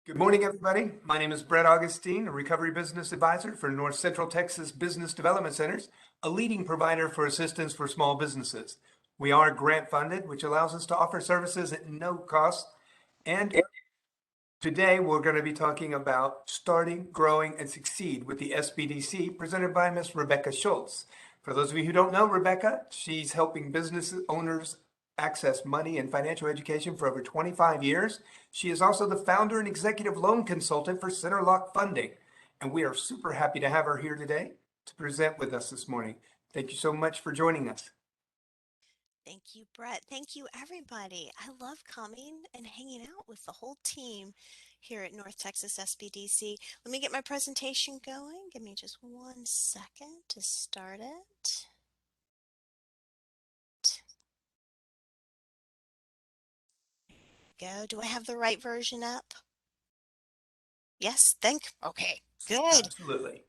Good morning, everybody. My name is Brett Augustine, a recovery business advisor for North Central Texas Business Development Centers, a leading provider for assistance for small businesses. We are grant funded, which allows us to offer services at no cost. And today we're going to be talking about starting, growing, and succeed with the SBDC presented by Ms. Rebecca Schultz. For those of you who don't know Rebecca, she's helping business owners access money and financial education for over 25 years. She is also the founder and executive loan consultant for CenterLock Funding. And we are super happy to have her here today to present with us this morning. Thank you so much for joining us. Thank you, Brett. Thank you, everybody. I love coming and hanging out with the whole team here at North Texas SBDC. Let me get my presentation going. Give me just 1 second to start it. Go. Do I have the right version up? Yes, okay, good. Absolutely.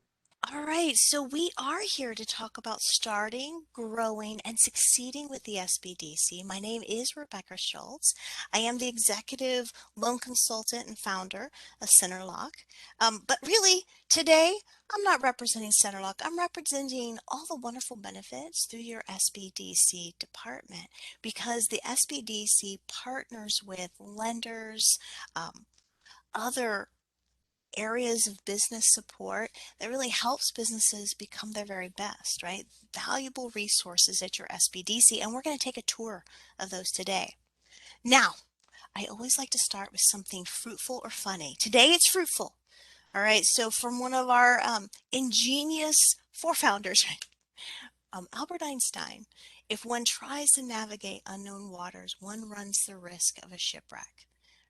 All right, so we are here to talk about starting, growing, and succeeding with the SBDC. My name is Rebecca Schultz. I am the executive loan consultant and founder of CenterLock. But really, today, I'm not representing CenterLock. I'm representing all the wonderful benefits through your SBDC department because the SBDC partners with lenders, other areas of business support that really helps businesses become their very best, right? Valuable resources at your SBDC, and we're going to take a tour of those today. Now, I always like to start with something fruitful or funny. Today it's fruitful. All right, so from one of our ingenious forefounders, Albert Einstein, if one tries to navigate unknown waters, one runs the risk of a shipwreck.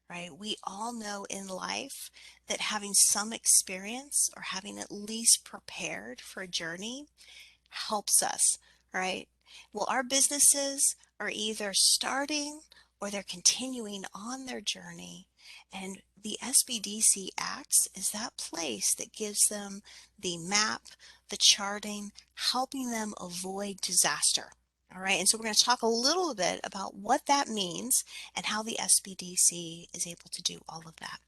Right? We all know in life that having some experience or having at least prepared for a journey helps us, right? Well, our businesses are either starting or they're continuing on their journey. And the SBDC acts as that place that gives them the map, the charting, helping them avoid disaster. All right, and so we're going to talk a little bit about what that means and how the SBDC is able to do all of that.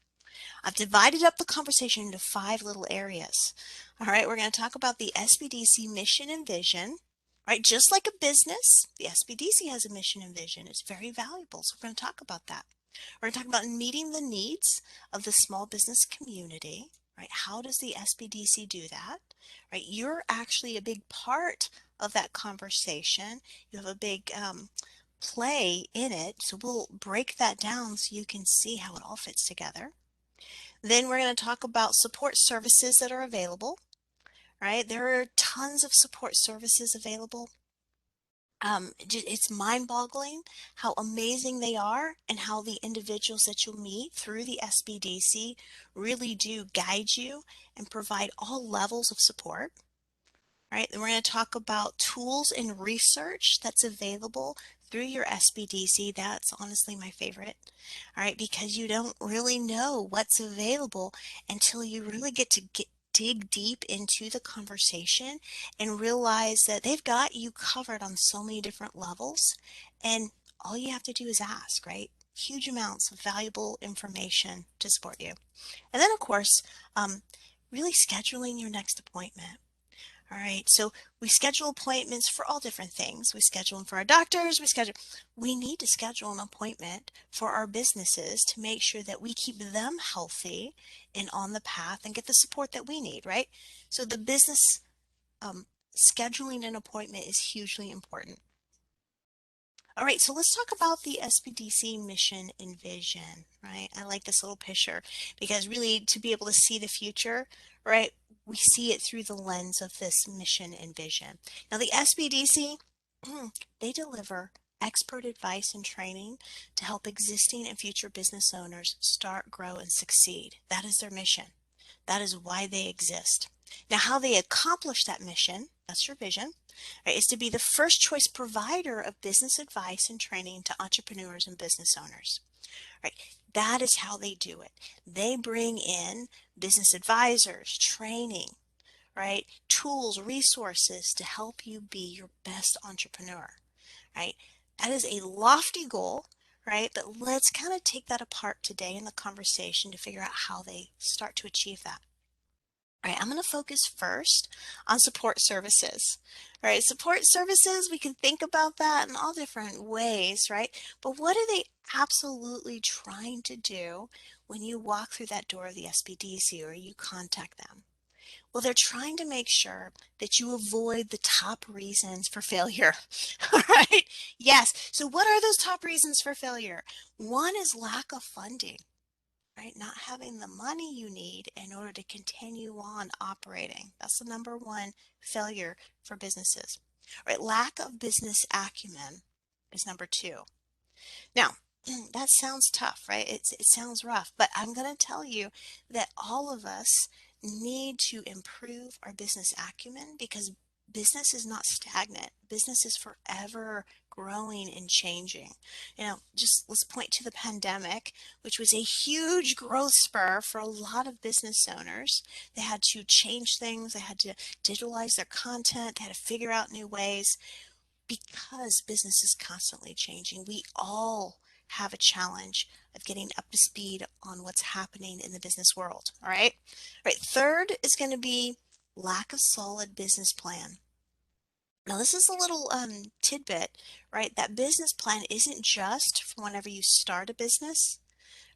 I've divided up the conversation into 5 little areas. All right, we're going to talk about the SBDC mission and vision. Right, just like a business, the SBDC has a mission and vision. It's very valuable, so we're going to talk about that. We're going to talk about meeting the needs of the small business community. Right, how does the SBDC do that? Right, you're actually a big part of that conversation. You have a big play in it, so we'll break that down so you can see how it all fits together. Then we're going to talk about support services that are available, right? There are tons of support services available. It's mind-boggling how amazing they are and how the individuals that you'll meet through the SBDC really do guide you and provide all levels of support. Right, then we're going to talk about tools and research that's available through your SBDC. That's honestly my favorite. All right, because you don't really know what's available until you really get to dig deep into the conversation and realize that they've got you covered on so many different levels. And all you have to do is ask, right? Huge amounts of valuable information to support you. And then, of course, really scheduling your next appointment. All right, so we schedule appointments for all different things. We schedule them for our doctors, we need to schedule an appointment for our businesses to make sure that we keep them healthy and on the path and get the support that we need, right? So the business scheduling an appointment is hugely important. All right, so let's talk about the SBDC mission and vision, right? I like this little picture because really to be able to see the future, right, we see it through the lens of this mission and vision. Now the SBDC, they deliver expert advice and training to help existing and future business owners start, grow, and succeed. That is their mission. That is why they exist. Now, how they accomplish that mission, that's your vision, right, is to be the first choice provider of business advice and training to entrepreneurs and business owners. Right, that is how they do it. They bring in business advisors, training, right, tools, resources to help you be your best entrepreneur. Right, that is a lofty goal. right? But let's kind of take that apart today in the conversation to figure out how they start to achieve that. All right, I'm going to focus first on support services. All right, support services, we can think about that in all different ways, right? But what are they absolutely trying to do when you walk through that door of the SBDC or you contact them? Well, they're trying to make sure that you avoid the top reasons for failure. All right. Yes. So, what are those top reasons for failure? One is lack of funding, right? Not having the money you need in order to continue on operating. That's the number one failure for businesses. All right. Lack of business acumen is number two. Now, that sounds tough, right? It sounds rough, but I'm going to tell you that all of us need to improve our business acumen because business is not stagnant. Business is forever growing and changing. Just let's point to the pandemic, which was a huge growth spur for a lot of business owners. They had to change things, they had to digitalize their content, they had to figure out new ways because business is constantly changing. We all have a challenge of getting up to speed on what's happening in the business world. All right. All right. Third is going to be lack of solid business plan. Now, this is a little tidbit, right? That business plan isn't just for whenever you start a business,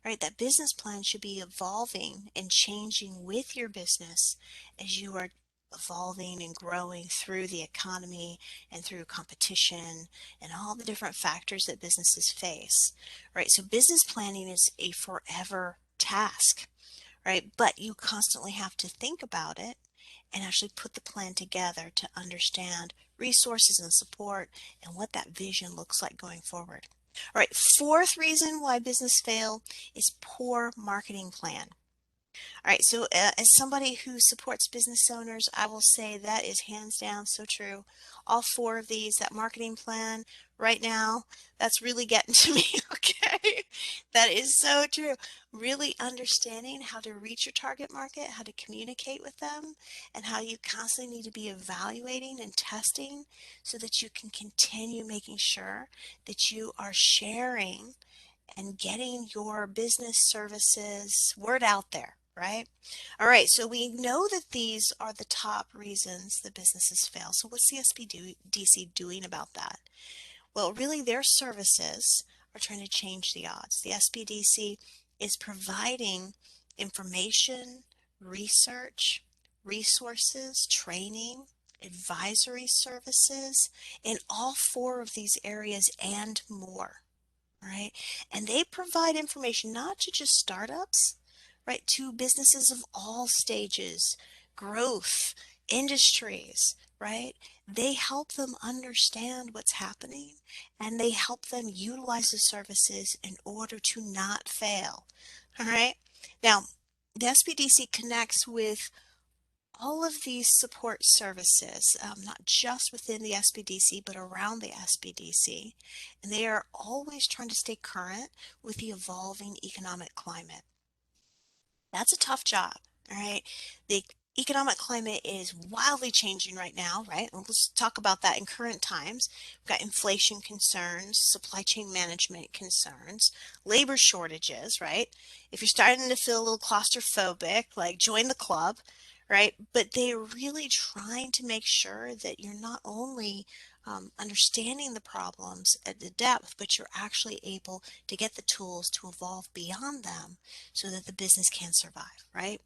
right? That business plan should be evolving and changing with your business as you are evolving and growing through the economy and through competition and all the different factors that businesses face, right? So business planning is a forever task, right? But you constantly have to think about it and actually put the plan together to understand resources and support and what that vision looks like going forward. All right, fourth reason why business fail is poor marketing plan. All right, so as somebody who supports business owners, I will say that is hands down so true. All four of these, that marketing plan right now, that's really getting to me, okay? That is so true. Really understanding how to reach your target market, how to communicate with them, and how you constantly need to be evaluating and testing so that you can continue making sure that you are sharing and getting your business services word out there, right? All right, so we know that these are the top reasons the businesses fail. So what's the SBDC doing about that? Well, really their services are trying to change the odds. The SBDC is providing information, research, resources, training, advisory services in all four of these areas and more, right? And they provide information not to just startups, right, to businesses of all stages, growth, industries, right? They help them understand what's happening and they help them utilize the services in order to not fail. All right. Now, the SBDC connects with all of these support services, not just within the SBDC, but around the SBDC, and they are always trying to stay current with the evolving economic climate. That's a tough job, all right? The economic climate is wildly changing right now, right? And let's talk about that in current times. We've got inflation concerns, supply chain management concerns, labor shortages, right? If you're starting to feel a little claustrophobic, like join the club, right? But they're really trying to make sure that you're not only understanding the problems at the depth, but you're actually able to get the tools to evolve beyond them so that the business can survive, right?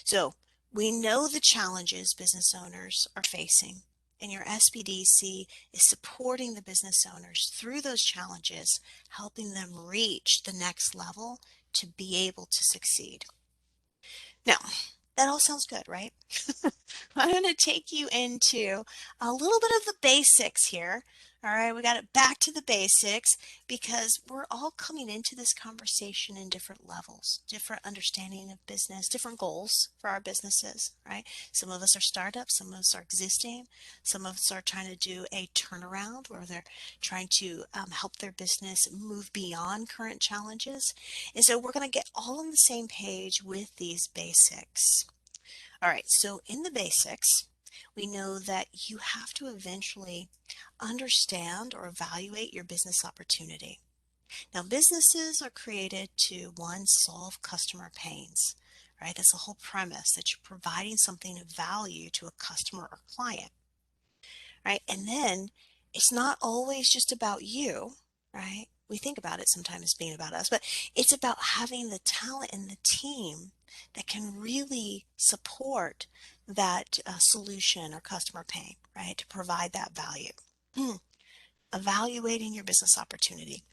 So we know the challenges business owners are facing, and your SBDC is supporting the business owners through those challenges, helping them reach the next level to be able to succeed. Now, that all sounds good, right? I'm going to take you into a little bit of the basics here. All right, we got it back to the basics because we're all coming into this conversation in different levels, different understanding of business, different goals for our businesses, right? Some of us are startups, some of us are existing, some of us are trying to do a turnaround where they're trying to help their business move beyond current challenges. And so we're going to get all on the same page with these basics. All right, so in the basics, we know that you have to eventually understand or evaluate your business opportunity. Now, businesses are created to, one, solve customer pains, right? That's the whole premise, that you're providing something of value to a customer or client, right? And then it's not always just about you, right? We think about it sometimes as being about us, but it's about having the talent and the team that can really support that solution or customer pain, right? To provide that value. Evaluating your business opportunity.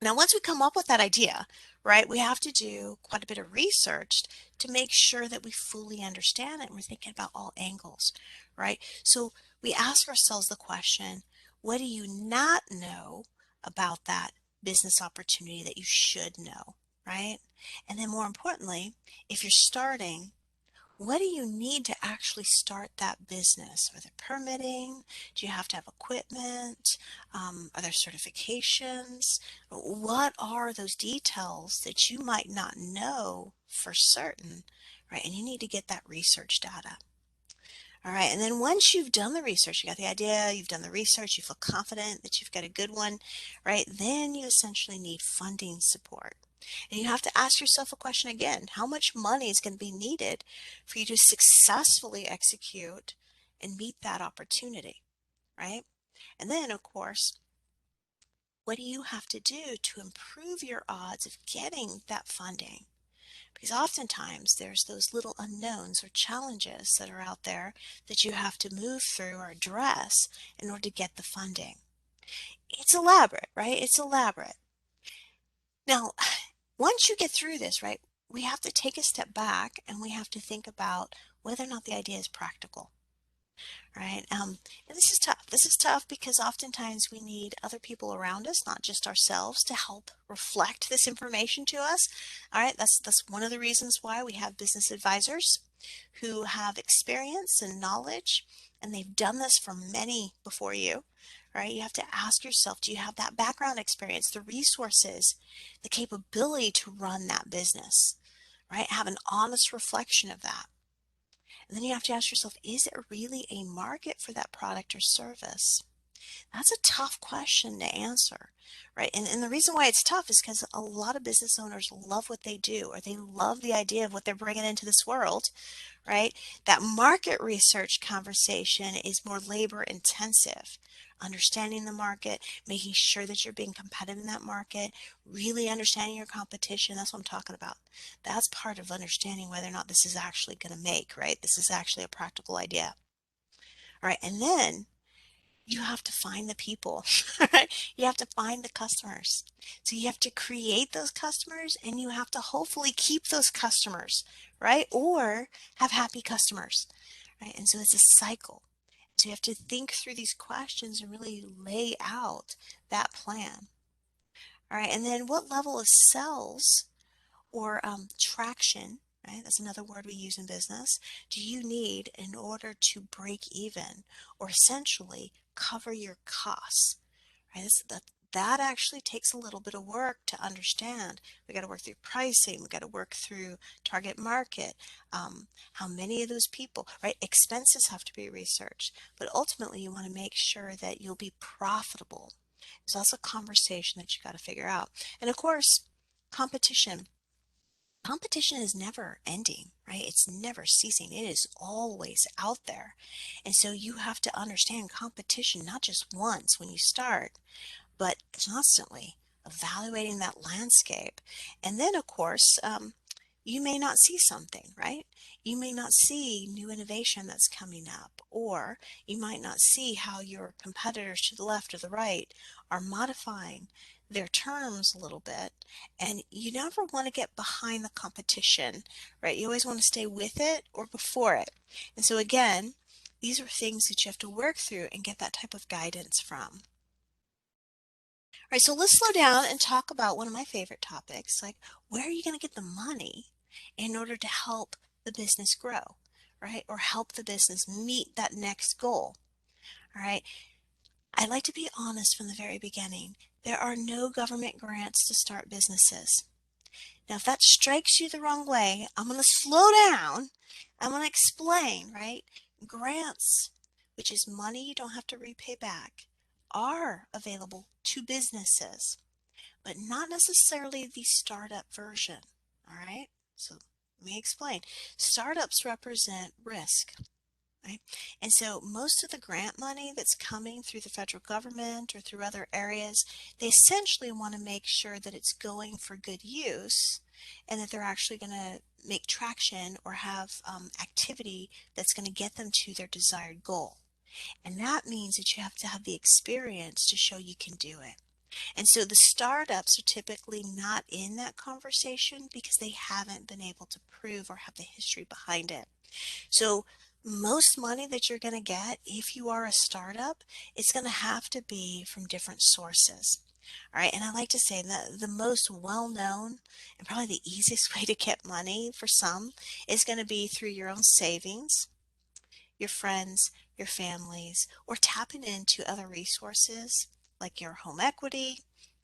Now, once we come up with that idea, right, we have to do quite a bit of research to make sure that we fully understand it and we're thinking about all angles, right? So we ask ourselves the question, what do you not know about that business opportunity that you should know, right? And then more importantly, if you're starting, what do you need to actually start that business? Are there permitting? Do you have to have equipment? Are there certifications? What are those details that you might not know for certain, right? And you need to get that research data. All right, and then once you've done the research, you got the idea, you've done the research, you feel confident that you've got a good one, right? Then you essentially need funding support. And you have to ask yourself a question again, how much money is going to be needed for you to successfully execute and meet that opportunity, right? And then, of course, what do you have to do to improve your odds of getting that funding? Because oftentimes there's those little unknowns or challenges that are out there that you have to move through or address in order to get the funding. It's elaborate, right? It's elaborate. Now, once you get through this, right, we have to take a step back and we have to think about whether or not the idea is practical. Right? And this is tough. This is tough because oftentimes we need other people around us, not just ourselves, to help reflect this information to us. All right, that's one of the reasons why we have business advisors who have experience and knowledge, and they've done this for many before you. Right? You have to ask yourself, do you have that background experience, the resources, the capability to run that business? Right? Have an honest reflection of that. And then you have to ask yourself, is it really a market for that product or service? That's a tough question to answer, right? And the reason why it's tough is because a lot of business owners love what they do, or they love the idea of what they're bringing into this world, right? That market research conversation is more labor intensive. Understanding the market, making sure that you're being competitive in that market, really understanding your competition. That's what I'm talking about. That's part of understanding whether or not this is actually going to make, right? This is actually a practical idea. All right. And then you have to find the people, right? You have to find the customers. So you have to create those customers and you have to hopefully keep those customers, right? Or have happy customers, right? And so it's a cycle. So you have to think through these questions and really lay out that plan. All right. And then what level of sales or traction, right? That's another word we use in business. Do you need in order to break even or essentially cover your costs, right? That actually takes a little bit of work to understand. We got to work through pricing. We got to work through target market. How many of those people, right? Expenses have to be researched, but ultimately you want to make sure that you'll be profitable. So that's a conversation that you got to figure out. And of course, competition. Competition is never ending, right? It's never ceasing. It is always out there. And so you have to understand competition not just once when you start, but constantly evaluating that landscape. And then, of course, you may not see something, right? You may not see new innovation that's coming up, or you might not see how your competitors to the left or the right are modifying their terms a little bit. And you never want to get behind the competition, right? You always want to stay with it or before it. And so, again, these are things that you have to work through and get that type of guidance from. All right, so let's slow down and talk about one of my favorite topics, like where are you going to get the money in order to help the business grow, right? Or help the business meet that next goal. All right. I like to be honest from the very beginning. There are no government grants to start businesses. Now, if that strikes you the wrong way, I'm going to slow down. I'm going to explain, right? Grants, which is money you don't have to repay back, are available to businesses. but not necessarily the startup version. All right, so let me explain. Startups represent risk. Right? And so most of the grant money that's coming through the federal government or through other areas, they essentially want to make sure that it's going for good use and that they're actually going to make traction or have activity that's going to get them to their desired goal. And that means that you have to have the experience to show you can do it. And so the startups are typically not in that conversation because they haven't been able to prove or have the history behind it. So most money that you're going to get if you are a startup, it's going to have to be from different sources. All right, and I like to say that the most well-known and probably the easiest way to get money for some is going to be through your own savings, your friends, your families, or tapping into other resources like your home equity,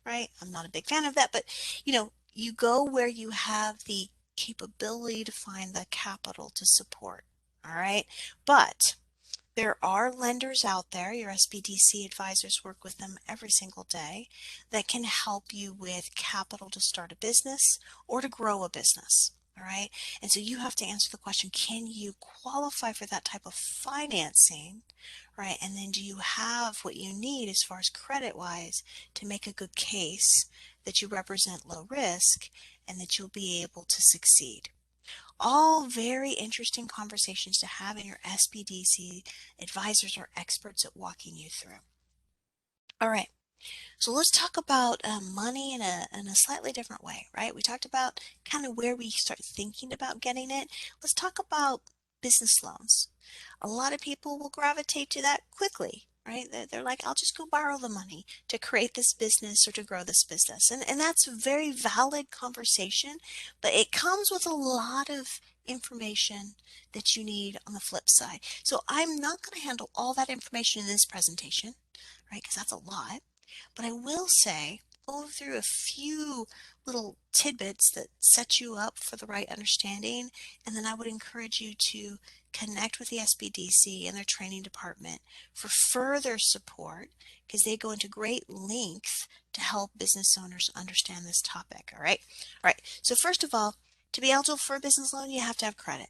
right? I'm not a big fan of that, but you go where you have the capability to find the capital to support. All right. But there are lenders out there, your Sbdc advisors work with them every single day, that can help you with capital to start a business or to grow a business. All right. And so you have to answer the question, can you qualify for that type of financing? Right. And then do you have what you need as far as credit wise to make a good case that you represent low risk and that you'll be able to succeed? All very interesting conversations to have, and your Sbdc advisors are experts at walking you through. All right, so let's talk about money in a slightly different way, right? We talked about kind of where we start thinking about getting it. Let's talk about business loans. A lot of people will gravitate to that quickly, right? They're like, I'll just go borrow the money to create this business or to grow this business. And that's a very valid conversation, but it comes with a lot of information that you need on the flip side. So I'm not going to handle all that information in this presentation, right? Because that's a lot. But I will say, go through a few little tidbits that set you up for the right understanding, and then I would encourage you to connect with the Sbdc and their training department for further support because they go into great length to help business owners understand this topic. All right. All right. So first of all, to be eligible for a business loan, you have to have credit,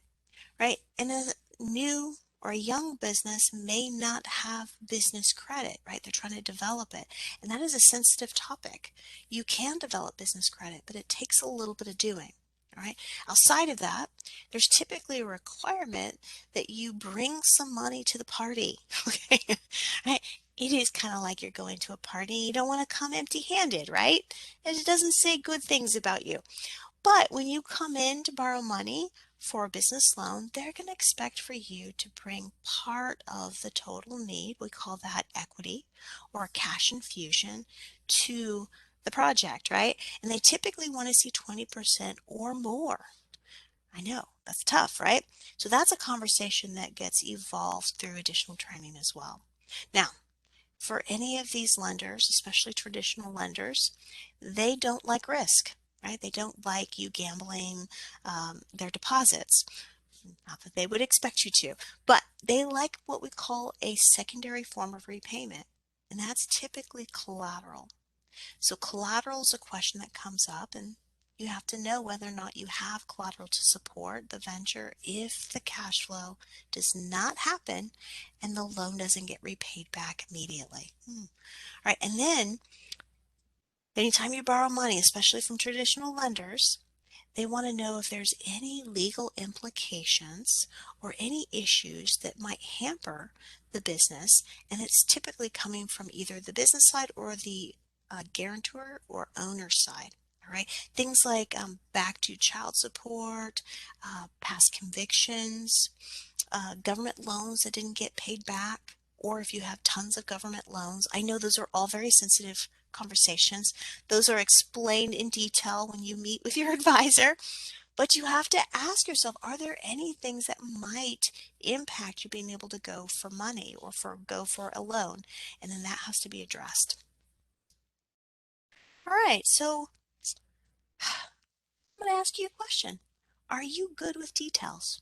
right? And a new or a young business may not have business credit, right? They're trying to develop it. And that is a sensitive topic. You can develop business credit, but it takes a little bit of doing. All right. Outside of that, there's typically a requirement that you bring some money to the party. Okay. Right. It is kind of like you're going to a party. You don't want to come empty handed, right? It doesn't say good things about you. But when you come in to borrow money for a business loan, they're going to expect for you to bring part of the total need, we call that equity or cash infusion, to the project, right? And they typically want to see 20% or more. I know, that's tough, right? So that's a conversation that gets evolved through additional training as well. Now, for any of these lenders, especially traditional lenders, they don't like risk, right? They don't like you gambling their deposits. Not that they would expect you to, but they like what we call a secondary form of repayment, and that's typically collateral. So collateral is a question that comes up, and you have to know whether or not you have collateral to support the venture if the cash flow does not happen and the loan doesn't get repaid back immediately. All right, and then anytime you borrow money, especially from traditional lenders, they want to know if there's any legal implications or any issues that might hamper the business, and it's typically coming from either the business side or the guarantor or owner side. All right, things like back to child support, past convictions, government loans that didn't get paid back, or if you have tons of government loans. I know those are all very sensitive conversations. Those are explained in detail when you meet with your advisor. But you have to ask yourself, are there any things that might impact you being able to go for money or go for a loan? And then that has to be addressed. All right, so I'm going to ask you a question. Are you good with details?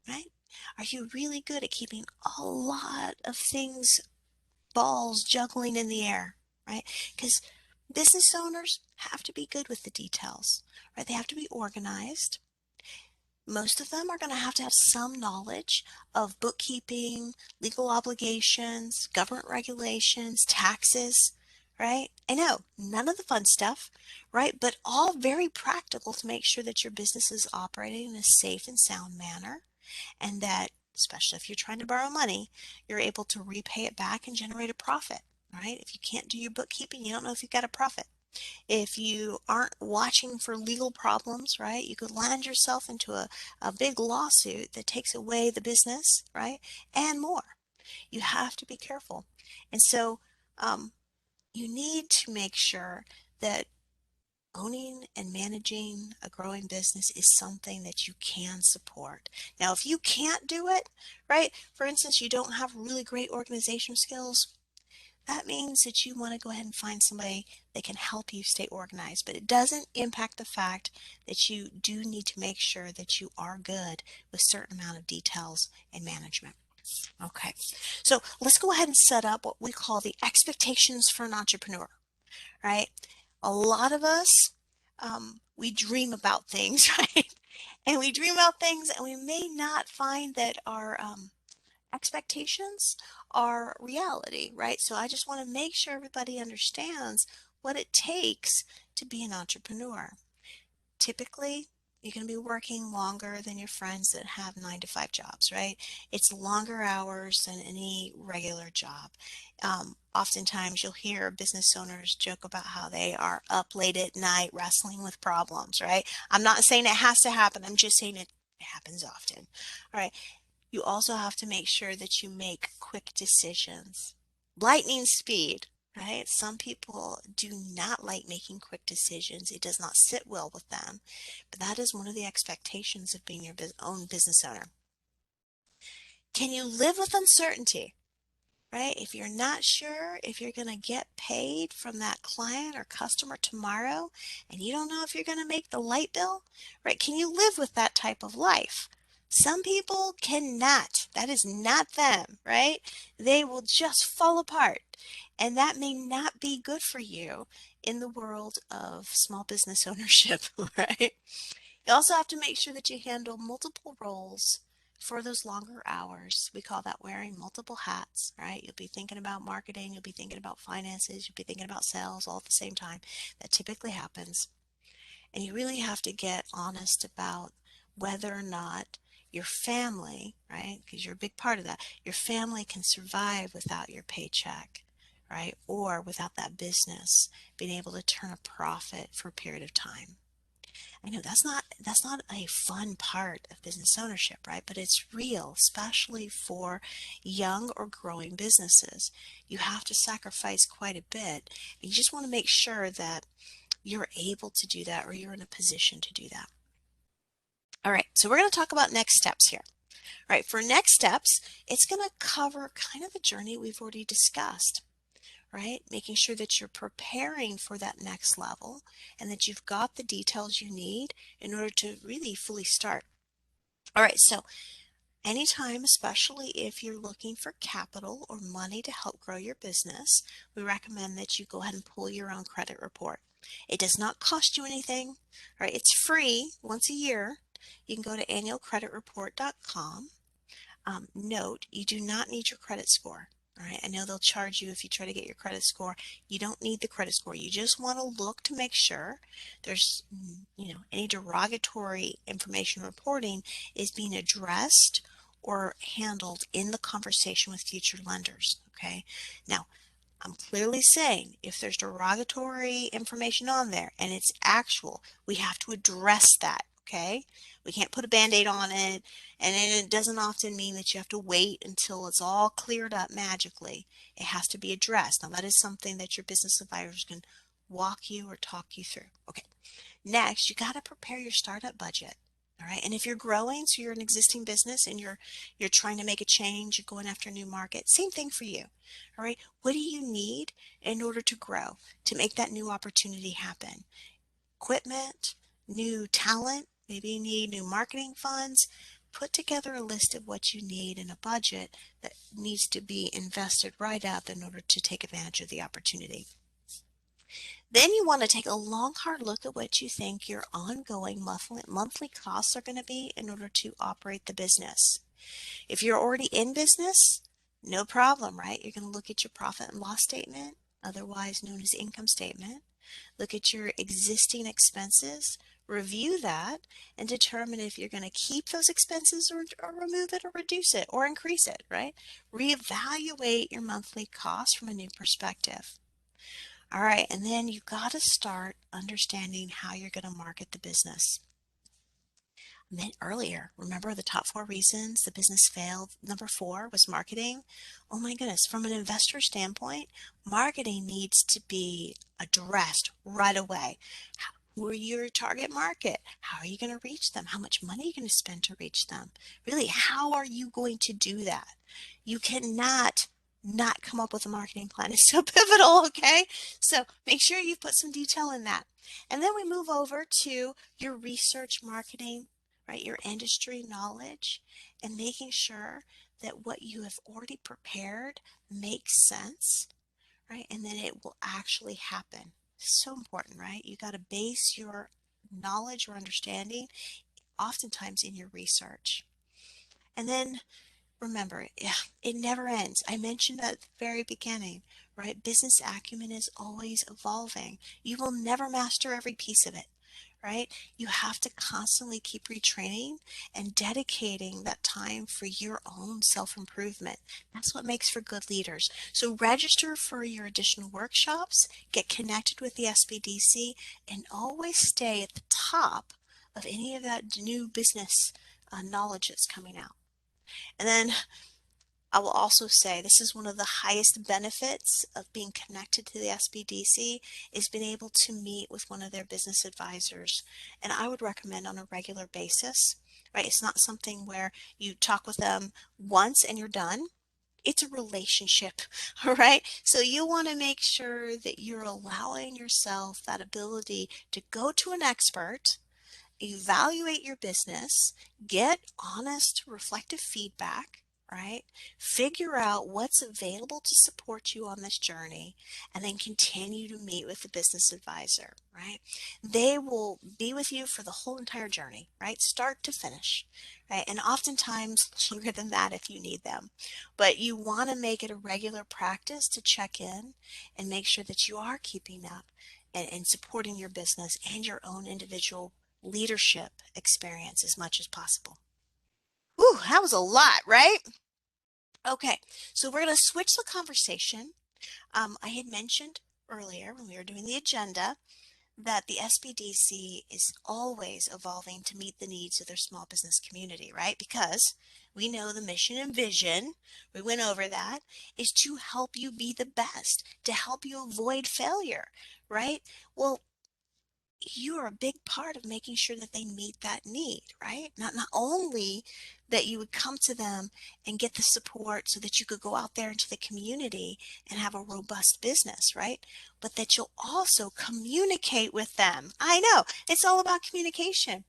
Right? Are you really good at keeping a lot of things, balls juggling in the air? Right? Because Business owners have to be good with the details, right? They have to be organized. Most of them are going to have some knowledge of bookkeeping, legal obligations, government regulations, taxes, right? I know, none of the fun stuff, right? But all very practical to make sure that your business is operating in a safe and sound manner, and that, especially if you're trying to borrow money, you're able to repay it back and generate a profit, right? If you can't do your bookkeeping, you don't know if you've got a profit. If you aren't watching for legal problems, right, you could land yourself into a big lawsuit that takes away the business, right, and more. You have to be careful. And so you need to make sure that owning and managing a growing business is something that you can support. Now, if you can't do it, right, for instance, you don't have really great organization skills, that means that you want to go ahead and find somebody that can help you stay organized. But it doesn't impact the fact that you do need to make sure that you are good with certain amount of details and management. Okay, so let's go ahead and set up what we call the expectations for an entrepreneur, right? A lot of us, we dream about things, right? And we dream about things and we may not find that our expectations are reality, right? So I just want to make sure everybody understands what it takes to be an entrepreneur. Typically, you're going to be working longer than your friends that have 9 to 5 jobs, right? It's longer hours than any regular job. Oftentimes, you'll hear business owners joke about how they are up late at night wrestling with problems, right? I'm not saying it has to happen. I'm just saying it happens often. All right. You also have to make sure that you make quick decisions. Lightning speed, right? Some people do not like making quick decisions. It does not sit well with them. But that is one of the expectations of being your own business owner. Can you live with uncertainty? Right? If you're not sure if you're going to get paid from that client or customer tomorrow, and you don't know if you're going to make the light bill, right? Can you live with that type of life? Some people cannot. That is not them, right? They will just fall apart. And that may not be good for you in the world of small business ownership, right? You also have to make sure that you handle multiple roles for those longer hours. We call that wearing multiple hats, right? You'll be thinking about marketing, you'll be thinking about finances, you'll be thinking about sales all at the same time. That typically happens. And you really have to get honest about whether or not your family, right? Because you're a big part of that. Your family can survive without your paycheck, right? Or without that business being able to turn a profit for a period of time. I know that's not a fun part of business ownership, right? But it's real, especially for young or growing businesses. You have to sacrifice quite a bit, and you just want to make sure that you're able to do that or you're in a position to do that. All right, so we're going to talk about next steps here. All right, for next steps, it's going to cover kind of the journey we've already discussed, right? Making sure that you're preparing for that next level and that you've got the details you need in order to really fully start. All right, so anytime, especially if you're looking for capital or money to help grow your business, we recommend that you go ahead and pull your own credit report. It does not cost you anything, right? It's free once a year. You can go to annualcreditreport.com. Note, you do not need your credit score. All right, I know they'll charge you if you try to get your credit score. You don't need the credit score. You just want to look to make sure there's, any derogatory information reporting is being addressed or handled in the conversation with future lenders. Okay, now I'm clearly saying if there's derogatory information on there and it's actual, we have to address that. Okay, we can't put a band-aid on it, and it doesn't often mean that you have to wait until it's all cleared up magically. It has to be addressed. Now that is something that your business advisors can walk you or talk you through. Okay, next you got to prepare your startup budget. All right, and if you're growing, so you're an existing business and you're trying to make a change, you're going after a new market, same thing for you. All right, what do you need in order to grow, to make that new opportunity happen? Equipment, new talent, maybe you need new marketing funds. Put together a list of what you need in a budget that needs to be invested right up in order to take advantage of the opportunity. Then you want to take a long, hard look at what you think your ongoing monthly costs are going to be in order to operate the business. If you're already in business, no problem, right? You're going to look at your profit and loss statement, otherwise known as income statement. Look at your existing expenses, review that, and determine if you're going to keep those expenses or remove it or reduce it or increase it, right? Reevaluate your monthly costs from a new perspective. All right, and then you got to start understanding how you're going to market the business. I meant earlier, remember the top 4 reasons the business failed? Number 4 was marketing. Oh my goodness, from an investor standpoint, marketing needs to be addressed right away. Who are your target market? How are you going to reach them? How much money are you going to spend to reach them? Really, how are you going to do that? You cannot not come up with a marketing plan. It's so pivotal, okay? So make sure you put some detail in that. And then we move over to your research marketing, right? Your industry knowledge, and making sure that what you have already prepared makes sense, right? And then it will actually happen. So important, right? You got to base your knowledge or understanding oftentimes in your research. And then remember, yeah, it never ends. I mentioned at the very beginning, right? Business acumen is always evolving. You will never master every piece of it, right? You have to constantly keep retraining and dedicating that time for your own self-improvement. That's what makes for good leaders. So register for your additional workshops, get connected with the SBDC, and always stay at the top of any of that new business knowledge that's coming out. And then I will also say this is one of the highest benefits of being connected to the SBDC is being able to meet with one of their business advisors. And I would recommend on a regular basis, right? It's not something where you talk with them once and you're done. It's a relationship, all right? So you want to make sure that you're allowing yourself that ability to go to an expert, evaluate your business, get honest, reflective feedback, right? Figure out what's available to support you on this journey, and then continue to meet with the business advisor, right? They will be with you for the whole entire journey, right? Start to finish, right? And oftentimes longer than that if you need them. But you want to make it a regular practice to check in and make sure that you are keeping up and supporting your business and your own individual leadership experience as much as possible. Whew, that was a lot, right? Okay, so we're going to switch the conversation. I had mentioned earlier when we were doing the agenda that the SBDC is always evolving to meet the needs of their small business community, right? Because we know the mission and vision, we went over that, is to help you be the best, to help you avoid failure, right? Well, you are a big part of making sure that they meet that need, right? Not only that you would come to them and get the support so that you could go out there into the community and have a robust business, right? But that you'll also communicate with them. I know, it's all about communication.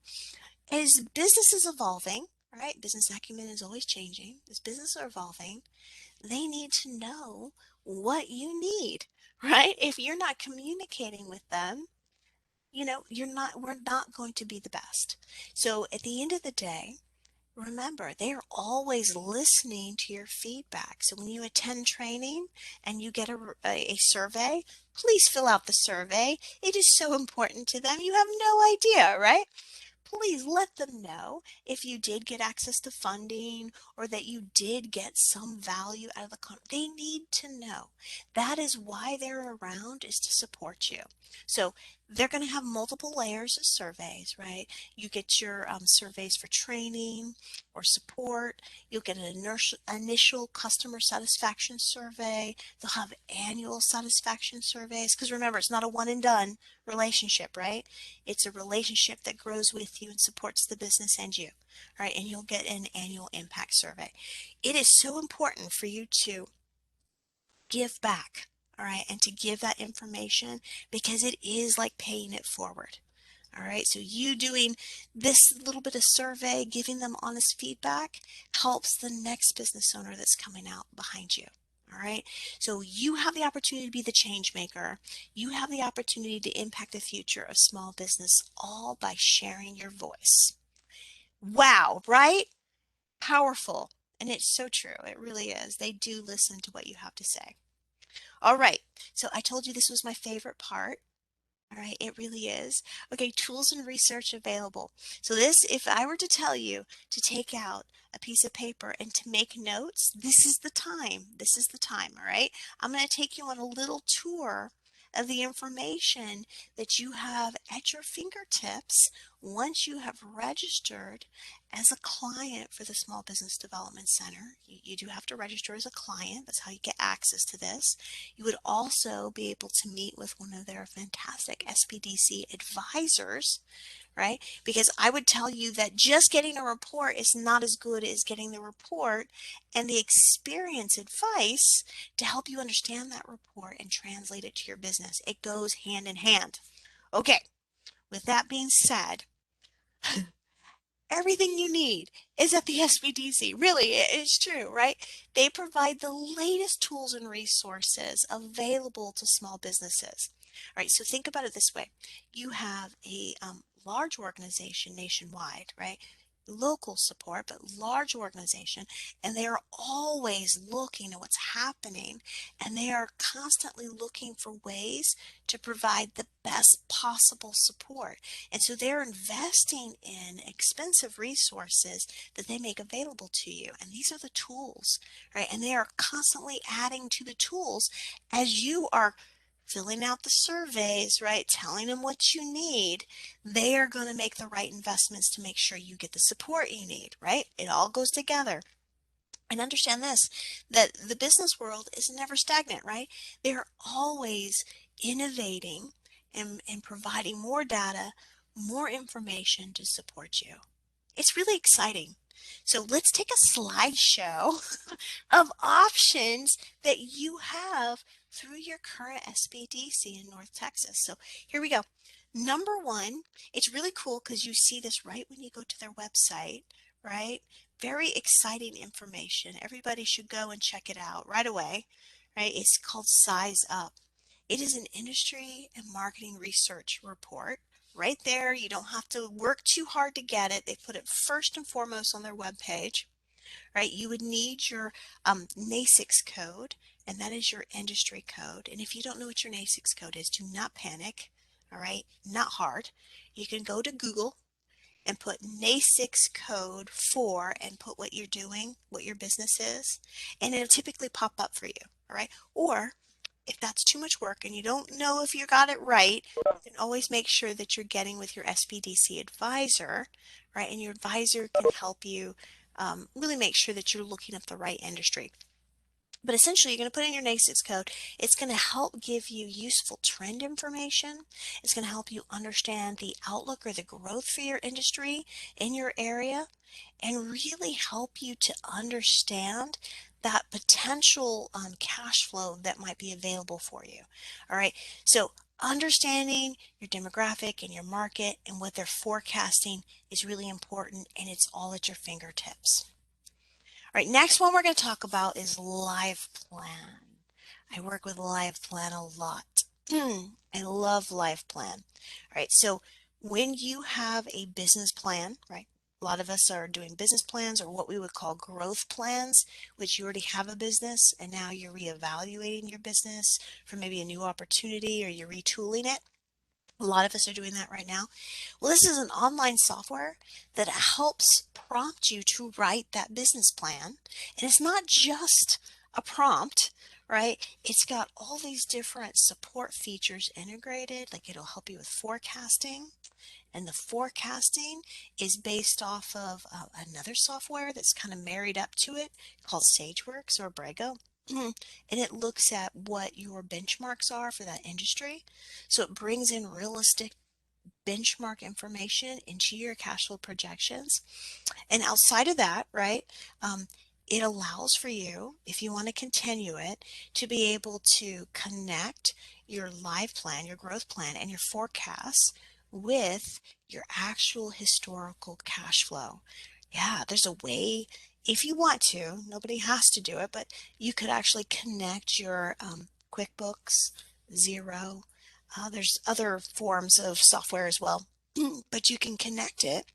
As business is evolving, right? Business acumen is always changing. As business are evolving, they need to know what you need, right? If you're not communicating with them, we're not going to be the best. So at the end of the day, remember, they are always listening to your feedback. So when you attend training and you get a survey, please fill out the survey. It is so important to them. You have no idea, right? Please let them know if you did get access to funding or that you did get some value out of the conference. They need to know. That is why they're around, is to support you. So they're going to have multiple layers of surveys, right? You get your surveys for training or support. You'll get an initial customer satisfaction survey. They'll have annual satisfaction surveys because remember, it's not a one and done relationship, right? It's a relationship that grows with you and supports the business and you, right? And you'll get an annual impact survey. It is so important for you to give back, all right, and to give that information because it is like paying it forward. All right, so you doing this little bit of survey, giving them honest feedback helps the next business owner that's coming out behind you. All right. So you have the opportunity to be the change maker. You have the opportunity to impact the future of small business all by sharing your voice. Wow, right? Powerful. And it's so true. It really is. They do listen to what you have to say. All right. So I told you this was my favorite part. All right, it really is. Okay, tools and research available. So this, if I were to tell you to take out a piece of paper and to make notes, this is the time. This is the time, all right? I'm going to take you on a little tour of the information that you have at your fingertips once you have registered as a client for the Small Business Development Center. You do have to register as a client. That's how you get access to this. You would also be able to meet with one of their fantastic SBDC advisors, right? Because I would tell you that just getting a report is not as good as getting the report and the experience advice to help you understand that report and translate it to your business. It goes hand in hand. Okay, with that being said, everything you need is at the SBDC. Really, it's true, right? They provide the latest tools and resources available to small businesses. All right, so think about it this way. You have a large organization nationwide, right? Local support, but large organization, and they are always looking at what's happening, and they are constantly looking for ways to provide the best possible support. And so they're investing in expensive resources that they make available to you. And these are the tools, right? And they are constantly adding to the tools as you are filling out the surveys, right? Telling them what you need. They are going to make the right investments to make sure you get the support you need, right? It all goes together. And understand this, that the business world is never stagnant, right? They're always innovating and providing more data, more information to support you. It's really exciting. So let's take a slideshow of options that you have through your current SBDC in North Texas. So here we go. Number one, it's really cool because you see this right when you go to their website, right? Very exciting information. Everybody should go and check it out right away, right? It's called Size Up. It is an industry and marketing research report. Right there, you don't have to work too hard to get it. They put it first and foremost on their webpage, right? You would need your NASIX code, and that is your industry code. And if you don't know what your NASIX code is, do not panic, all right? Not hard. You can go to Google and put NASIX code for and put what you're doing, what your business is, and it'll typically pop up for you, all right? Or if that's too much work and you don't know if you got it right, then always make sure that you're getting with your SBDC advisor, right? And your advisor can help you really make sure that you're looking up the right industry. But essentially, you're going to put in your NASIX code. It's going to help give you useful trend information. It's going to help you understand the outlook or the growth for your industry in your area and really help you to understand that potential cash flow that might be available for you. All right. So understanding your demographic and your market and what they're forecasting is really important, and it's all at your fingertips. All right, next one we're going to talk about is Live Plan. I work with Live Plan a lot. I love Live Plan. All right, so when you have a business plan, right? A lot of us are doing business plans or what we would call growth plans, which you already have a business and now you're reevaluating your business for maybe a new opportunity or you're retooling it. A lot of us are doing that right now. Well, this is an online software that helps prompt you to write that business plan. And it's not just a prompt, right? It's got all these different support features integrated, like it'll help you with forecasting. And the forecasting is based off of another software that's kind of married up to it called SageWorks or Brago. And it looks at what your benchmarks are for that industry. So it brings in realistic benchmark information into your cash flow projections. And outside of that, right, it allows for you, if you want to continue it, to be able to connect your live plan, your growth plan, and your forecasts with your actual historical cash flow. Yeah, there's a way, if you want to, nobody has to do it, but you could actually connect your QuickBooks, Zero. There's other forms of software as well, but you can connect it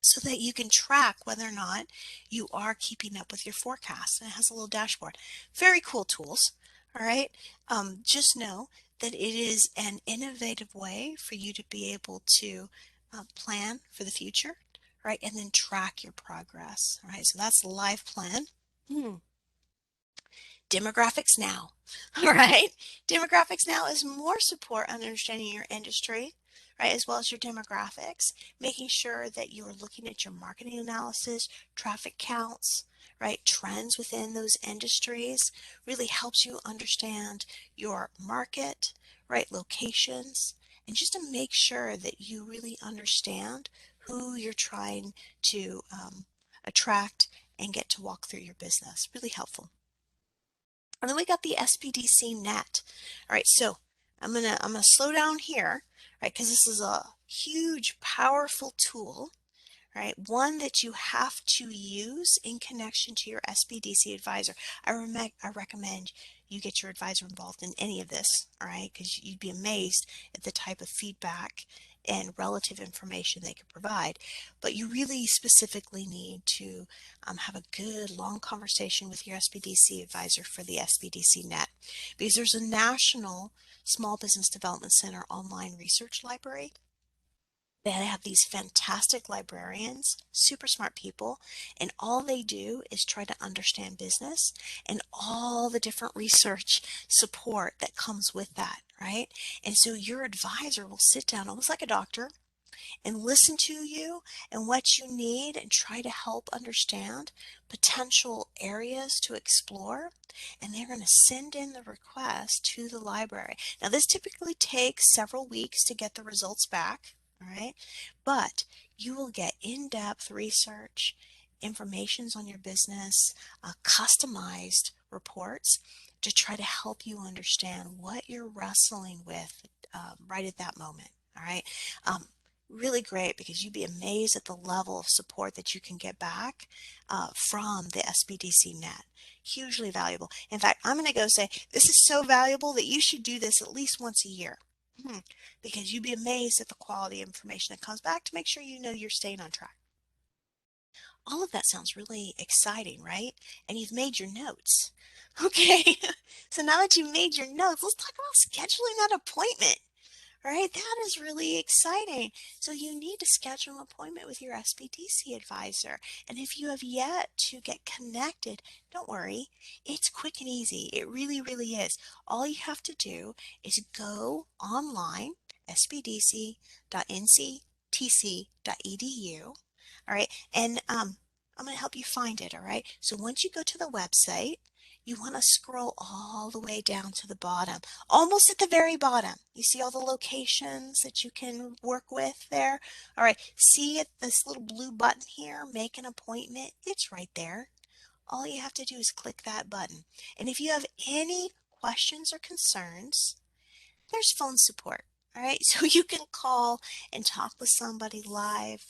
so that you can track whether or not you are keeping up with your forecast. And it has a little dashboard. Very cool tools. All right. Just know that it is an innovative way for you to be able to plan for the future, right? And then track your progress. All right. So that's Life Plan. Hmm. Demographics Now. All right. Demographics Now is more support on understanding your industry, right, as well as your demographics, making sure that you're looking at your marketing analysis, traffic counts, right, trends within those industries, really helps you understand your market, right, locations, and just to make sure that you really understand who you're trying to attract and get to walk through your business. Really helpful. And then we got the SBDC net. All right, so I'm gonna slow down here, right? Because this is a huge, powerful tool, right? One that you have to use in connection to your SBDC advisor. I recommend you get your advisor involved in any of this, all right? Because you'd be amazed at the type of feedback and relative information they could provide. But you really specifically need to have a good long conversation with your SBDC advisor for the SBDC net, because there's a national Small Business Development Center online research library. They have these fantastic librarians, super smart people, and all they do is try to understand business and all the different research support that comes with that, right? And so your advisor will sit down almost like a doctor and listen to you and what you need and try to help understand potential areas to explore. And they're going to send in the request to the library. Now, this typically takes several weeks to get the results back, all right? But you will get in-depth research, informations on your business, customized reports to try to help you understand what you're wrestling with right at that moment. All right. Really great, because you'd be amazed at the level of support that you can get back from the SBDC net. Hugely valuable. In fact, I'm going to go say this is so valuable that you should do this at least once a year. Because you'd be amazed at the quality of information that comes back to make sure you know you're staying on track. All of that sounds really exciting, right? And you've made your notes. Okay, so now that you've made your notes, let's talk about scheduling that appointment. All right, that is really exciting. So you need to schedule an appointment with your SBDC advisor. And if you have yet to get connected, don't worry. It's quick and easy. It really, really is. All you have to do is go online, sbdc.nctc.edu. All right, and I'm going to help you find it. All right, so once you go to the website, you want to scroll all the way down to the bottom, almost at the very bottom. You see all the locations that you can work with there? All right, see it, this little blue button here, make an appointment? It's right there. All you have to do is click that button. And if you have any questions or concerns, there's phone support. All right, so you can call and talk with somebody live,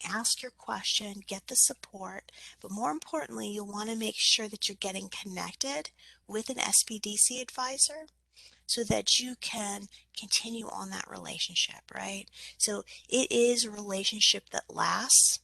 ask your question, get the support, but more importantly, you'll want to make sure that you're getting connected with an SBDC advisor so that you can continue on that relationship, right? So it is a relationship that lasts.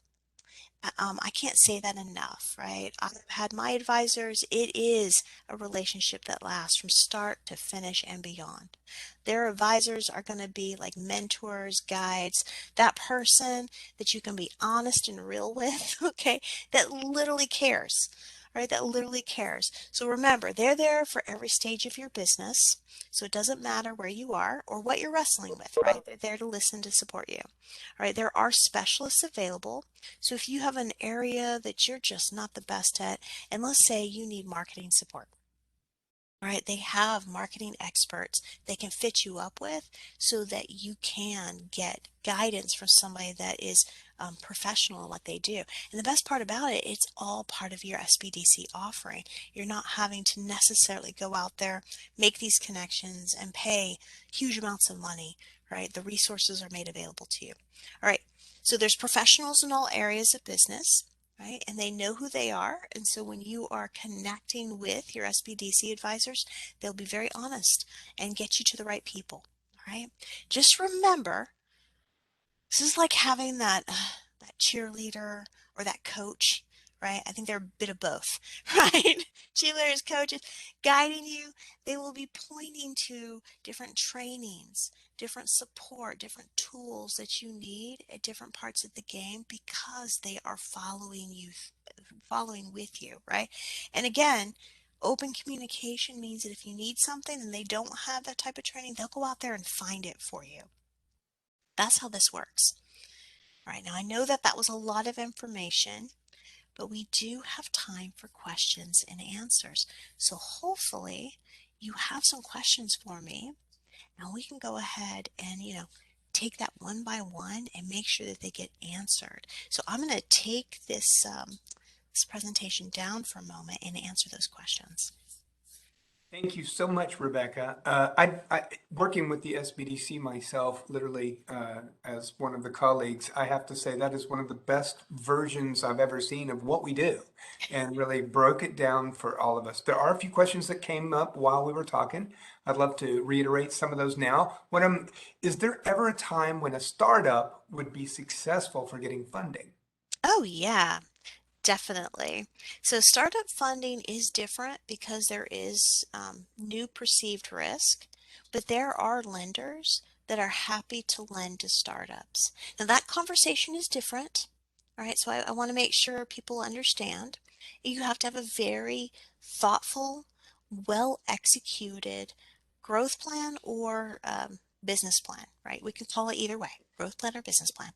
I can't say that enough, right? I've had my advisors. It is a relationship that lasts from start to finish and beyond. Their advisors are going to be like mentors, guides, that person that you can be honest and real with, okay, that literally cares. Right, that literally cares. So remember, they're there for every stage of your business. So it doesn't matter where you are or what you're wrestling with, right? They're there to listen, to support you. All right, there are specialists available. So if you have an area that you're just not the best at, and let's say you need marketing support, all right, they have marketing experts they can fit you up with so that you can get guidance from somebody that is professional in what they do. And the best part about it, it's all part of your SBDC offering. You're not having to necessarily go out there, make these connections, and pay huge amounts of money, right? The resources are made available to you. All right. So there's professionals in all areas of business, right? And they know who they are. And so when you are connecting with your SBDC advisors, they'll be very honest and get you to the right people, all right? Just remember, this is like having that cheerleader or that coach, right? I think they're a bit of both, right? Cheerleaders, coaches, guiding you. They will be pointing to different trainings, different support, different tools that you need at different parts of the game because they are following you, following with you, right? And again, open communication means that if you need something and they don't have that type of training, they'll go out there and find it for you. That's how this works. All right, now I know that that was a lot of information, but we do have time for questions and answers. So hopefully you have some questions for me and we can go ahead and, take that one by one and make sure that they get answered. So I'm going to take this presentation down for a moment and answer those questions. Thank you so much, Rebecca. Working with the SBDC myself, literally as one of the colleagues, I have to say that is one of the best versions I've ever seen of what we do, and really broke it down for all of us. There are a few questions that came up while we were talking. I'd love to reiterate some of those now. Is there ever a time when a startup would be successful for getting funding? Oh, yeah. Definitely. So startup funding is different because there is new perceived risk, but there are lenders that are happy to lend to startups. Now that conversation is different. All right, so I want to make sure people understand. You have to have a very thoughtful, well executed growth plan or business plan, right? We can call it either way, growth plan or business plan.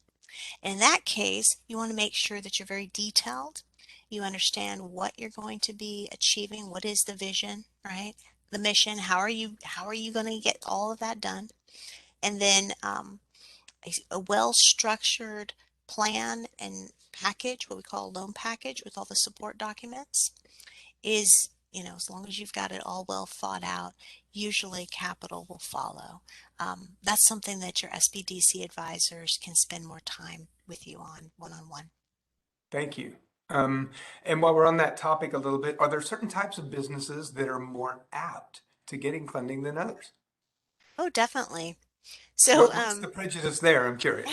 In that case, you want to make sure that you're very detailed. You understand what you're going to be achieving. What is the vision, right? The mission. How are you going to get all of that done? And then a well-structured plan and package, what we call a loan package with all the support documents is, as long as you've got it all well thought out, usually capital will follow. That's something that your SBDC advisors can spend more time with you on one-on-one. Thank you. Um, and while we're on that topic a little bit, are there certain types of businesses that are more apt to getting funding than others? Oh, definitely. So, What's the prejudice there? I'm curious.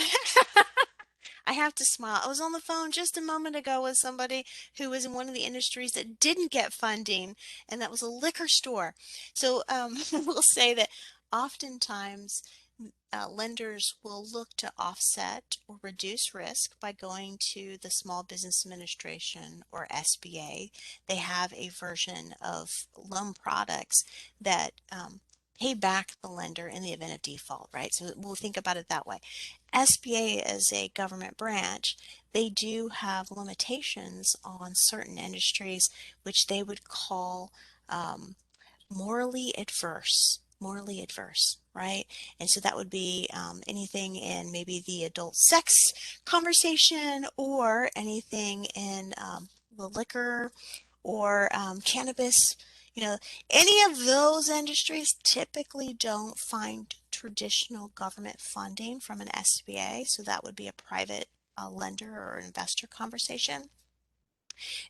I have to smile. I was on the phone just a moment ago with somebody who was in one of the industries that didn't get funding, and that was a liquor store. So we'll say that oftentimes lenders will look to offset or reduce risk by going to the Small Business Administration or SBA. They have a version of loan products that pay back the lender in the event of default, right? So we'll think about it that way. SBA as a government branch, they do have limitations on certain industries, which they would call um, morally adverse, right? And so that would be anything in maybe the adult sex conversation or anything in the liquor or cannabis. Any of those industries typically don't find traditional government funding from an SBA, so that would be a private lender or investor conversation.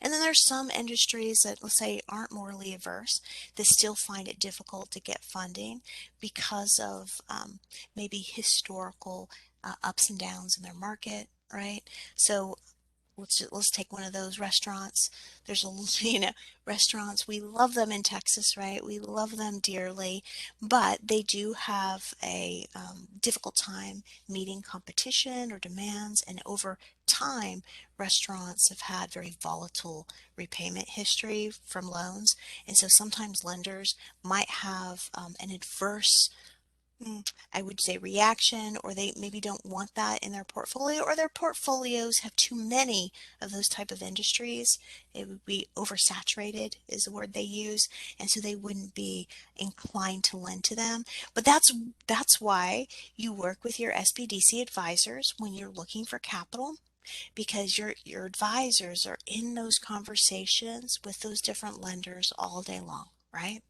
And then there's some industries that, let's say, aren't morally averse that still find it difficult to get funding because of maybe historical ups and downs in their market, right? So let's take one of those restaurants. There's a restaurants, we love them in Texas, right? We love them dearly, but they do have a difficult time meeting competition or demands, and over time restaurants have had very volatile repayment history from loans, and so sometimes lenders might have an adverse I would say reaction, or they maybe don't want that in their portfolio, or their portfolios have too many of those type of industries. It would be oversaturated is the word they use, and so they wouldn't be inclined to lend to them. But that's why you work with your SBDC advisors when you're looking for capital, because your advisors are in those conversations with those different lenders all day long, right?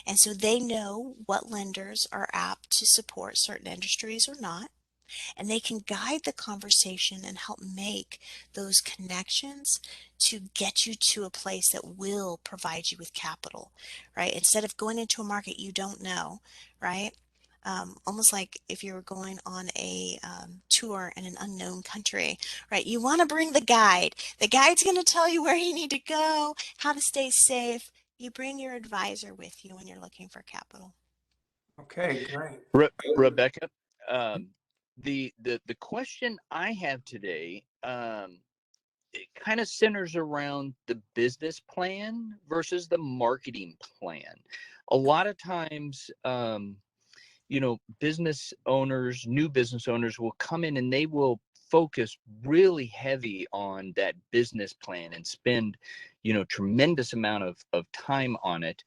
And so they know what lenders are apt to support certain industries or not. and they can guide the conversation and help make those connections to get you to a place that will provide you with capital, right? Instead of going into a market you don't know, right? Almost like if you were going on a tour in an unknown country, right? You want to bring the guide. The guide's going to tell you where you need to go, how to stay safe. You bring your advisor with you when you're looking for capital. Okay, great. Rebecca, um, the question I have today, it kind of centers around the business plan versus the marketing plan. A lot of times, business owners, new business owners will come in and they will focus really heavy on that business plan and spend, tremendous amount of time on it,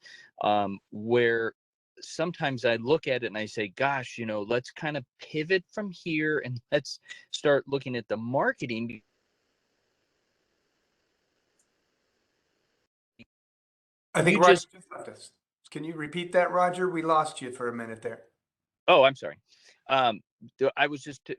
where sometimes I look at it and I say, gosh, let's kind of pivot from here and let's start looking at the marketing. I think You Roger just, just left us. Can you repeat that, Roger? We lost you for a minute there. oh, I'm sorry. Um, I was just,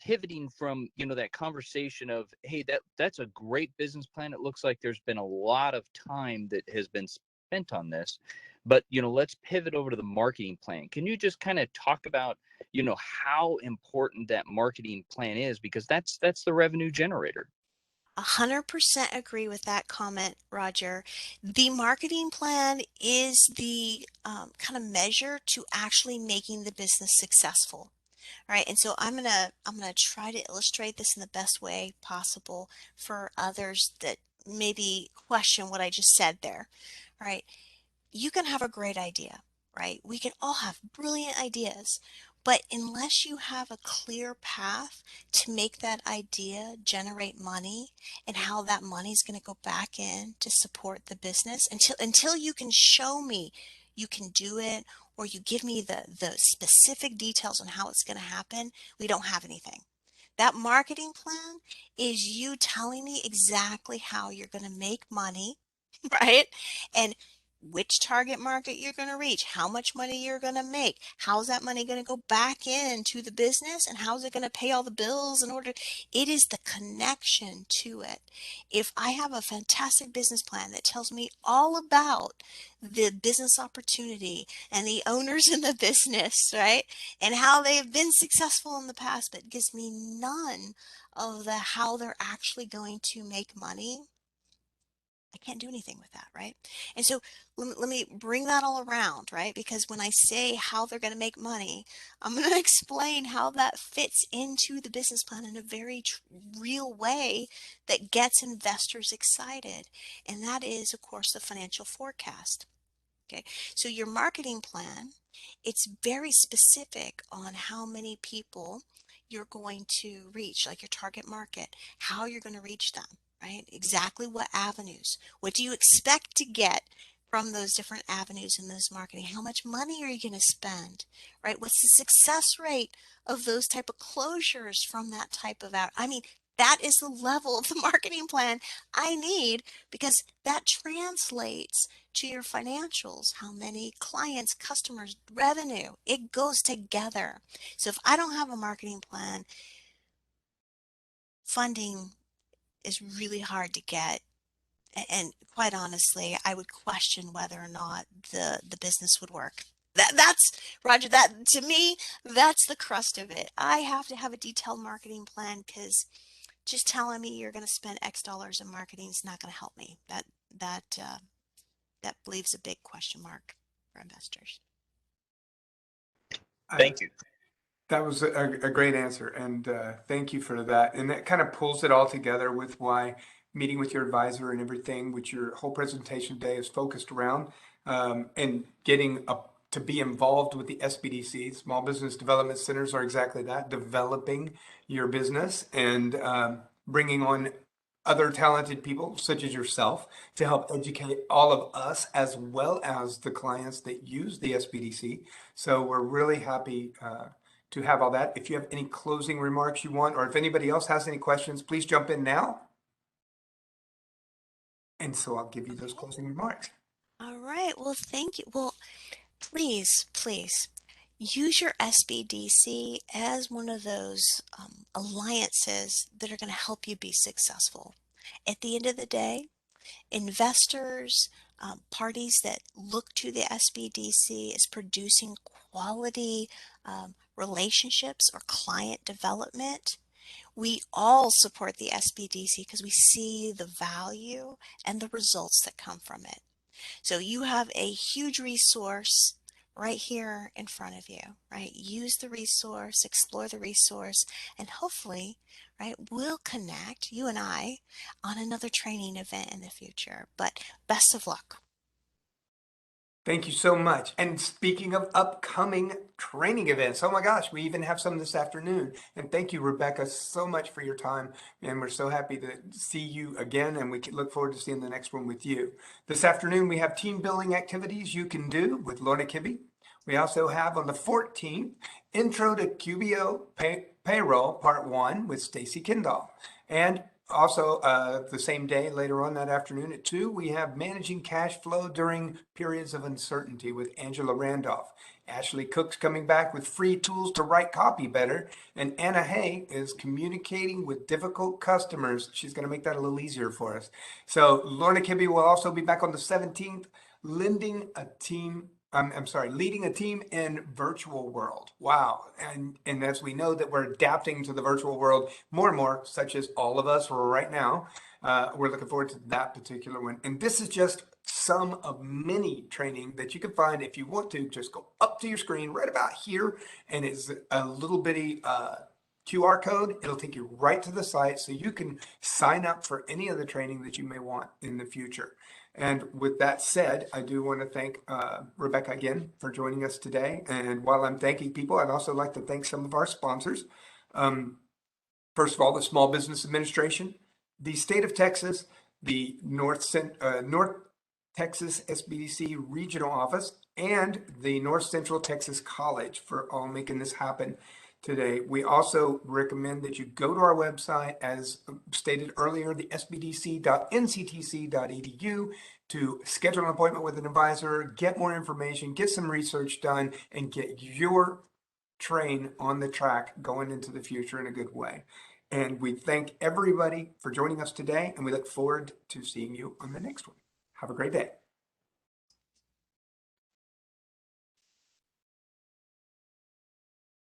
pivoting from, that conversation of, hey, that's a great business plan. It looks like there's been a lot of time that has been spent on this, but, let's pivot over to the marketing plan. Can you just kind of talk about, how important that marketing plan is? Because that's the revenue generator. 100% agree with that comment, Roger. The marketing plan is the kind of measure to actually making the business successful. All right, and so I'm gonna try to illustrate this in the best way possible for others that maybe question what I just said there. All right, you can have a great idea, right? We can all have brilliant ideas, but unless you have a clear path to make that idea generate money and how that money is going to go back in to support the business, until you can show me you can do it, or you give me the specific details on how it's going to happen, we don't have anything. That marketing plan is you telling me exactly how you're going to make money, right? And which target market you're going to reach, how much money you're going to make, how's that money going to go back into the business, and how's it going to pay all the bills in order. It is the connection to it. If I have a fantastic business plan that tells me all about the business opportunity and the owners in the business, right, and how they have been successful in the past, but gives me none of the how they're actually going to make money, I can't do anything with that, right? And so let me bring that all around, right? Because when I say how they're going to make money, I'm going to explain how that fits into the business plan in a very real way that gets investors excited. And that is, of course, the financial forecast. Okay, so your marketing plan, it's very specific on how many people you're going to reach, like your target market, how you're going to reach them, right? Exactly what avenues. What do you expect to get from those different avenues in those marketing? How much money are you going to spend, right? What's the success rate of those type of closures from that type of I mean, that is the level of the marketing plan I need, because that translates to your financials, how many clients, customers, revenue. It goes together. So if I don't have a marketing plan, funding is really hard to get. And quite honestly, I would question whether or not the business would work. That's Roger, that to me, that's the crust of it. I have to have a detailed marketing plan, because just telling me you're going to spend X dollars in marketing is not going to help me. That leaves a big question mark for investors. I, Thank you. That was a great answer, and thank you for that. And that kind of pulls it all together with why meeting with your advisor and everything, which your whole presentation today is focused around, and getting up to be involved with the SBDC, Small Business Development Centers are exactly that, developing your business and bringing on other talented people such as yourself to help educate all of us as well as the clients that use the SBDC. So we're really happy to have all that. If you have any closing remarks you want, or if anybody else has any questions, please jump in now. And so I'll give you those closing remarks. All right. Well, thank you. Well, please, please use your SBDC as one of those alliances that are going to help you be successful. At the end of the day, investors, parties that look to the SBDC as producing quality relationships or client development, we all support the SBDC because we see the value and the results that come from it. So you have a huge resource right here in front of you, right? Use the resource, explore the resource, and hopefully, right, we'll connect, you and I, on another training event in the future. But best of luck. Thank you so much. And speaking of upcoming training events, oh my gosh, we even have some this afternoon. And thank you, Rebecca, so much for your time. And we're so happy to see you again. And we can look forward to seeing the next one with you. This afternoon, we have team building activities you can do with Lorna Kibbe. We also have on the 14th, Intro to QBO Payroll Part 1 with Stacy Kendall. And also, the same day, later on that afternoon at 2, we have Managing Cash Flow During Periods of Uncertainty with Angela Randolph. Ashley Cook's coming back with free tools to write copy better. And Anna Hay is communicating with difficult customers. She's going to make that a little easier for us. So Lorna Kibbe will also be back on the 17th, leading a team in virtual world. Wow. And as we know that we're adapting to the virtual world more and more, such as all of us right now, we're looking forward to that particular one. And this is just some of many training that you can find. If you want to, just go up to your screen right about here, and it's a little bitty QR code. It'll take you right to the site so you can sign up for any of the training that you may want in the future. And with that said, I do want to thank Rebecca again for joining us today. And while I'm thanking people, I'd also like to thank some of our sponsors. First of all, the Small Business Administration, the state of Texas, the North Texas Sbdc Regional Office, and the North Central Texas College for all making this happen today. We also recommend that you go to our website, as stated earlier, the sbdc.nctc.edu, to schedule an appointment with an advisor, get more information, get some research done, and get your train on the track going into the future in a good way. And we thank everybody for joining us today, and we look forward to seeing you on the next one. Have a great day.